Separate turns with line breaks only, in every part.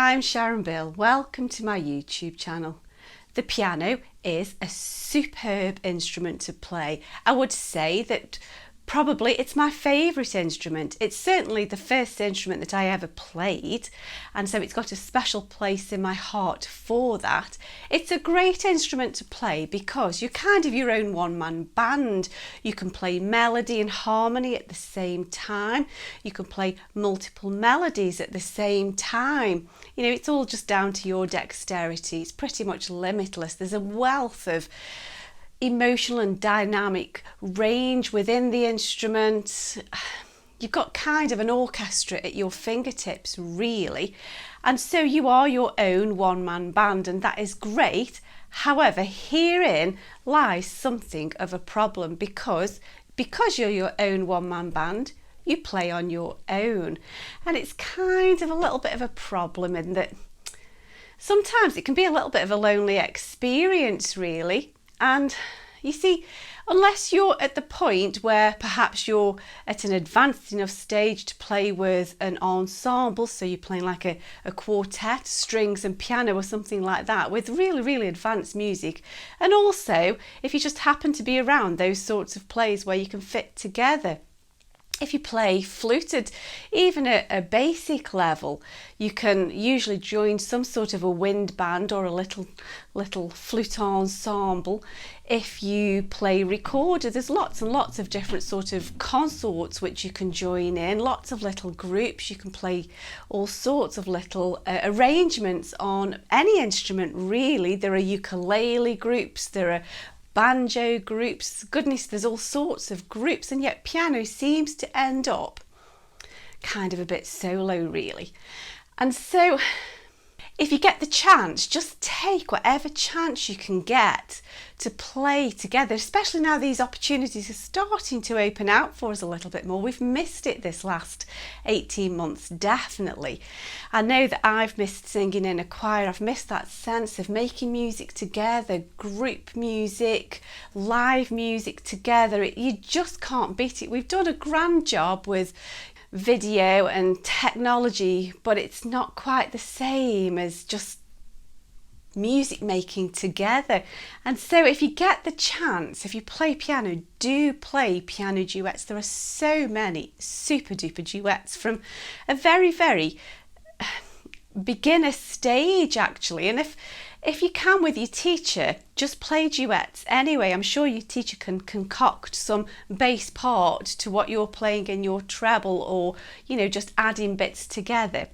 I'm Sharon Bill. Welcome to my YouTube channel. The piano is a superb instrument to play. I would say that probably it's my favourite instrument. It's certainly the first instrument that I ever played, and so it's got a special place in my heart for that. It's a great instrument to play because you're kind of your own one-man band. You can play melody and harmony at the same time. You can play multiple melodies at the same time. You know, it's all just down to your dexterity. It's pretty much limitless. There's a wealth of emotional and dynamic range within the instrument. You've got kind of an orchestra at your fingertips, really, and so you are your own one-man band, and that is great. However, herein lies something of a problem because you're your own one-man band, you play on your own, and it's kind of a little bit of a problem in that sometimes it can be a little bit of a lonely experience, really. And you see, unless you're at the point where perhaps you're at an advanced enough stage to play with an ensemble, so you're playing like a quartet, strings and piano or something like that, with really, really advanced music, and also if you just happen to be around those sorts of plays where you can fit together. If you play flute at even a basic level, you can usually join some sort of a wind band or a little flute ensemble. If you play recorder, there's lots and lots of different sort of consorts which you can join in, lots of little groups. You can play all sorts of little arrangements on any instrument, really. There are ukulele groups, there are banjo groups, goodness, there's all sorts of groups, and yet piano seems to end up kind of a bit solo, really. And so if you get the chance, just take whatever chance you can get to play together, especially now these opportunities are starting to open out for us a little bit more. We've missed it this last 18 months, definitely. I know that I've missed singing in a choir. I've missed that sense of making music together, group music, live music together. You just can't beat it. We've done a grand job with video and technology, but it's not quite the same as just music making together. And so if you get the chance, if you play piano, do play piano duets. There are so many super duper duets from a very, very beginner stage, actually. And if you can with your teacher, just play duets anyway. I'm sure your teacher can concoct some bass part to what you're playing in your treble, or, you know, just adding bits together.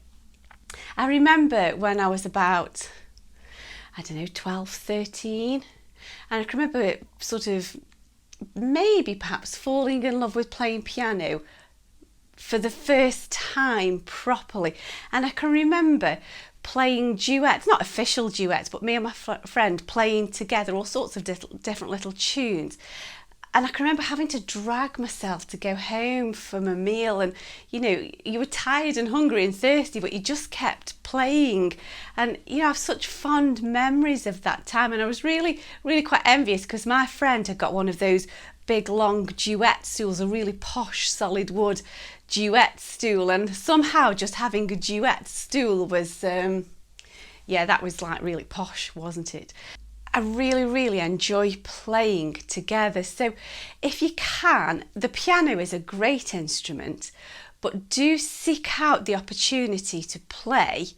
I remember when I was about, 12, 13, and I can remember sort of maybe perhaps falling in love with playing piano for the first time properly. And I can remember playing duets, not official duets, but me and my friend playing together all sorts of different little tunes. And I can remember having to drag myself to go home from a meal, and you know, you were tired and hungry and thirsty, but you just kept playing. And you know, I have such fond memories of that time, and I was really, really quite envious because my friend had got one of those big long duet stools, a really posh solid wood duet stool, and somehow just having a duet stool was that was like really posh, wasn't it? I really, really enjoy playing together. So if you can, the piano is a great instrument, but do seek out the opportunity to play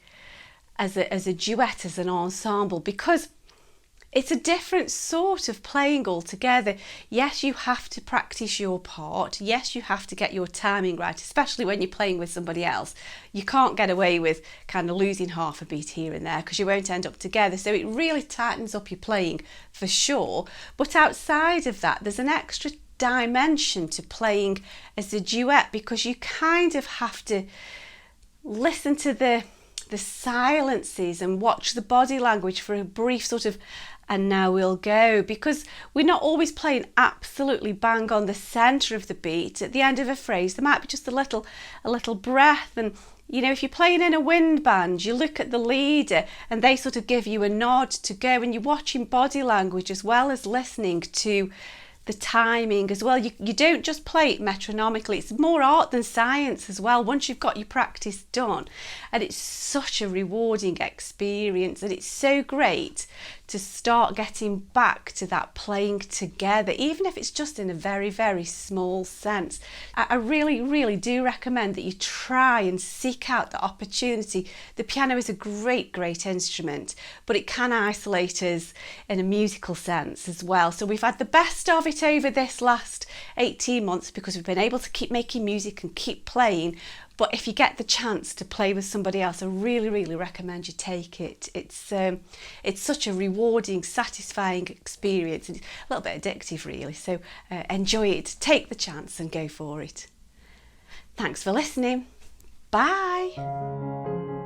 as a duet, as an ensemble, because it's a different sort of playing altogether. Yes, you have to practice your part. Yes, you have to get your timing right, especially when you're playing with somebody else. You can't get away with kind of losing half a beat here and there because you won't end up together. So it really tightens up your playing for sure. But outside of that, there's an extra dimension to playing as a duet, because you kind of have to listen to the silences and watch the body language for a brief sort of "and now we'll go," because we're not always playing absolutely bang on the centre of the beat. At the end of a phrase there might be just a little breath, and you know, if you're playing in a wind band, you look at the leader and they sort of give you a nod to go, and you're watching body language as well as listening to the timing as well. You don't just play it metronomically. It's more art than science as well once you've got your practice done. And it's such a rewarding experience, and it's so great to start getting back to that playing together, even if it's just in a very, very small sense. I really, really do recommend that you try and seek out the opportunity. The piano is a great, great instrument, but it can isolate us in a musical sense as well. So we've had the best of it over this last 18 months because we've been able to keep making music and keep playing. But if you get the chance to play with somebody else, I really, really recommend you take it. It's such a rewarding, satisfying experience, and a little bit addictive really. So enjoy it, take the chance and go for it. Thanks for listening. Bye.